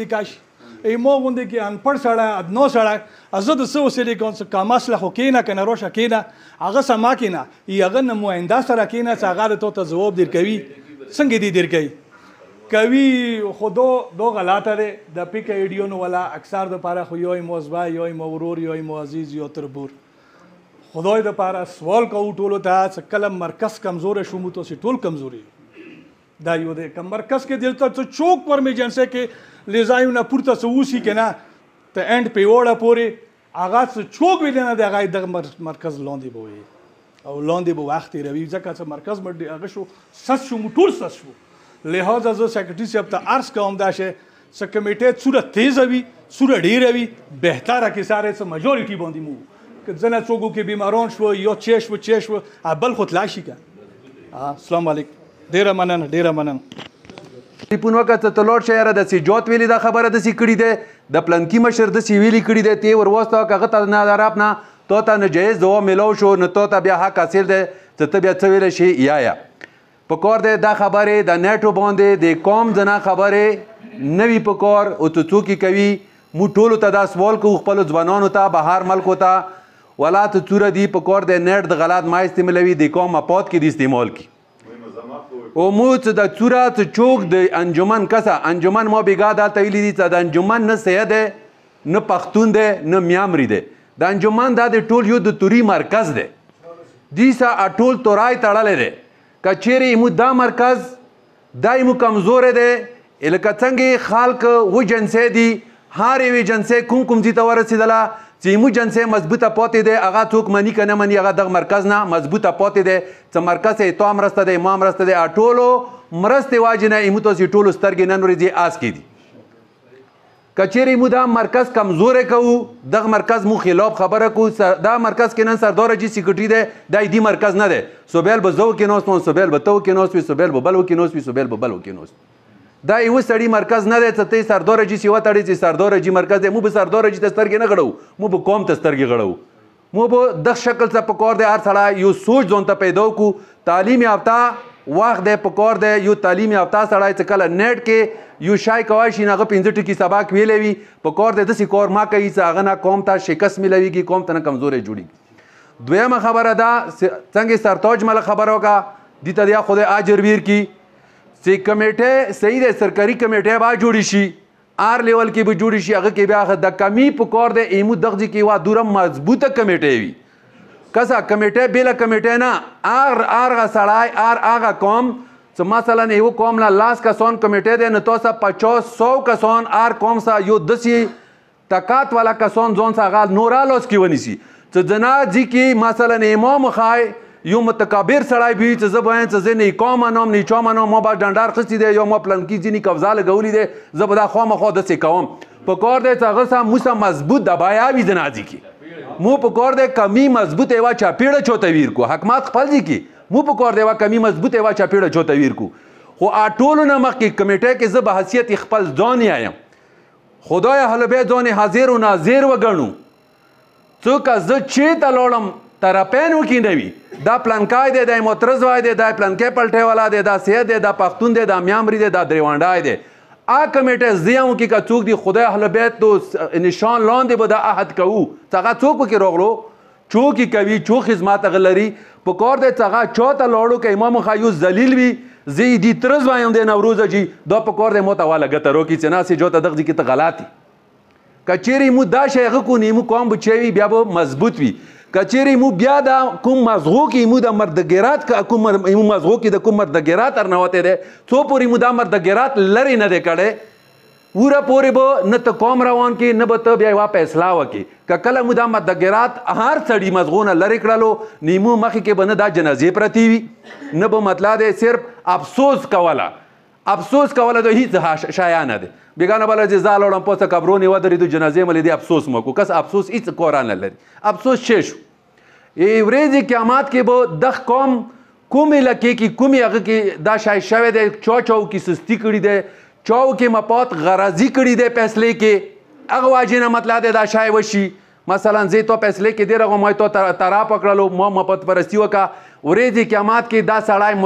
لیکاش ایمو غونډه کې انپړ سړی ادنو سړی زه د څه وسیلې کوم څه کام اصله خو کېنه که نه روشه کېنه هغه سما کېنه هغه نماینده سره کېنه چې هغه تو ته ځواب در کوي څنګه دې در کوي خو دو غلطه دی د پیک ایډیونو والا اکثر دپاره خو یو مو زبا یو مو ورور یو مو عزیز یو تربور خدای دپاره سوال کوو ټولو ته چې کله مرکز کمزوری شو موږ تاسې ټول کمزوري دا یو دی که مرکز کې دلته څه چوک پر میجنسۍ کې لیزایونه پورته څه وسي که نه ته اینډ پیوړه پورې هغه څه چوک وي دی نه دی هغه دغه مرکز لاندې به وي او لاندې به وخت تېروي ځکه چې مرکز به هغه شو سس شو موږ ټول سس شو لہذا زه سیکرټري صاحب ته عرض کوم دا شی چې کمیټې څوره تیزه وي څوره ډېره وي بهتره کې سارے څه میجورټي باندې مو که ځنه څوک کې بیماران شو یا چی شو بل خو تلا شي که السلام علیکم ډېره مننه ټلیفون وکړه ته لوړ شه یاره داسې جوت ویلې دا خبره داسې کړې دی د پلنکي مشر داسې ویلې کړي دی ته یې ور واستوه که هغه ته نه دراب نه تو ته ناجایز ځواب میلاو شو نو تو ته بیا حق حاصل دی چې ته بیا څه ویلی شي یا په کار دی دا خبرې د نیټو باندې د قوم زنا خبرې نه وي په کار او ته څوک یې کوي موږ ټولو ته دا سوال کوو خپلو ځوانانو ته بهر ملکو ته ولا ته څوره دي په کار دی نیټ د غلط ما استعمالوي د قوم مفاد کې دي استعمال کی او مو چې د څوره څه چوک د انجمن کسه انجمن ما بیګا دلته ویلي دي چې د انجمن نه سیه دی نه پښتون دی نه میامري دی د انجمن دا د ټول یو د توري مرکز دی دې سه ټول تورای تړلی دی که چیرې مو دا مرکز دا مو کمزوری دی لکه څنګه خلک و جنسۍ دي هر یوې جنسۍ کوم ځای ته ورسېدله چې مو جنسۍ مضبوطه پاتې دی هغه څوک مني که نه مني هغه دغه مرکز نه مضبوطه پاتې دی چې مرکز یې تا مرسته دی ما مرسته دی ټولو مرستې واجې نه مو تاسې ټولو سترګې نن ورځې آس کې دي که چیرې مو دا مرکز کمزوری کوو دغه مرکز مو خلاف خبره کوو دا مرکز کې نن سردار اجي سیکرټري دی دا دې مرکز نه دی سوبیل به زه وکېناست وم سوبیل به ته وکېناست وي سوبیل به بل وکېناست وي سوبیل به بل وکېناست دا یو سړي مرکز نه دی چې ته سردار اجي سیوه تړې چې سردار اجي مرکز دی مو به سردار اجي ته سترګې نه غړو مو به قوم ته سترګې غړو مو به دغه شکل څه په کار دی هر سړی یو سوچ ځان ته پیدا کړو تعلیم یافته وخت دی په کار دی یو تعلیم یافته سړی چې کله نیټ کې یو شای کوای شي نه هغه 15 ټکي سبق ویلی وي په کار دی داسې کار ما کوي چې هغه نه قوم ته شکست میلویږي قوم ته نه کمزوری جوړېږي دویمه خبره ده څنګه سرتاج مله خبره وکړه دې ته یا خدای اجر ویر کي چې کمیټه صحیح دی سرکاري کمیټه به جوړې شي آر لیول کې به جوړې شي هغه کې بیا د کمی په کار دی ایمو دغه ځای کې یوه دوره مضبوطه کمیټه وي کسه کمیټه بېله کمیټه نه هغه سړی هغه قوم چې مثلا یو قوم نه 10 کسان کمیټه دی نو تاسو 50-100 کسان هر قوم سره یو داسې طاقت والا کسان ځان سره هغه نوره لاس کې ونیسي چې جنا ځي کې مثلا امام خای یو متکبر سړی وي چې زه باید چې زه نه قوم منم نه چا منم ما به ډنډار خستی دی یا ما پلنکي ځینې قبضه لګولی دی زه به دا خامخا داسې کوم په کار دی چې هغه سره موسه مضبوط دبایا وي جنازي کې مو په کار دی کمی مضبوط یوه چاپېړه چوته ویر کو حکومت خپل ځي کې مو په کار دی یوه کمی مضبوط یوه چاپېړه چوته ویر کو خو ټولو نه مخکې کمیټه کې زه به حیثیت خپل ځان یم خدای حلبې ځان حاضر و ناظر وګڼو څوک زه چېرته لاړم طرفین وکیندوي دا پلانکای دی دا معترض وای دی دا پلانکی پلټی والا دی دا سید دی دا پښتون دی دا میامري دی دا دریوانډای دی کمیټه زه یم کې که څوک دی خدای اهل بیت تو نشان لاندې به دا عهد کوو چې هغه څوک پکې راغلو څوک یې کوي څوک خدمات هغه لري په کار دی چې هغه چا ته لاړو که امام خایو ذلیل وي زه یې دې ترز وایم دی نوروز جي دا په کار دی مو ته واله ګټه روکي چې ناسې جو ته دغه ځای کې ته غلطي که چیرې مو دا شی هغه کو نیمو قوم به چوي بیا به مضبوط وي که چیرې مو بیا دا کوم مغزو کې مو د مردګرات کوم مغزو کې د کوم مردګرات ارنوتی دی څو پورې مو دا مردګرات لرې نه دی کړی وره پورې به نه ته قوم روان کې نه به ته بیا یوه فیصله وکړې که کله مو دا مردګرات هر سړي مغزو نه لرې کړلو نیمو مخې کې به نه دا جنازې پرتې وي نه به مطلب دی صرف افسوس کوله د هیڅ شایه نه دی بیګانه بله چې زه لاړم پوسه قبرونې ودرېدو جنازې مې لیدې افسوس مه کړو کس افسوس هیڅ کوران نه لري افسوس شی شو ورځې قیامت کې به دغه قوم کومې لکې کې کومې هغه کې دا شای شوی دی چاو کې سستي کړي دی چاو کې مپات غرضي کړي دی فیصلې کې هغه واجې نه مطلب دی دا شای وشي مثلا زه تو فیصلې کې دی رغم ما تو ترا پکړلو ما مپت پرستی وکړه ورځې قیامت کې دا سړی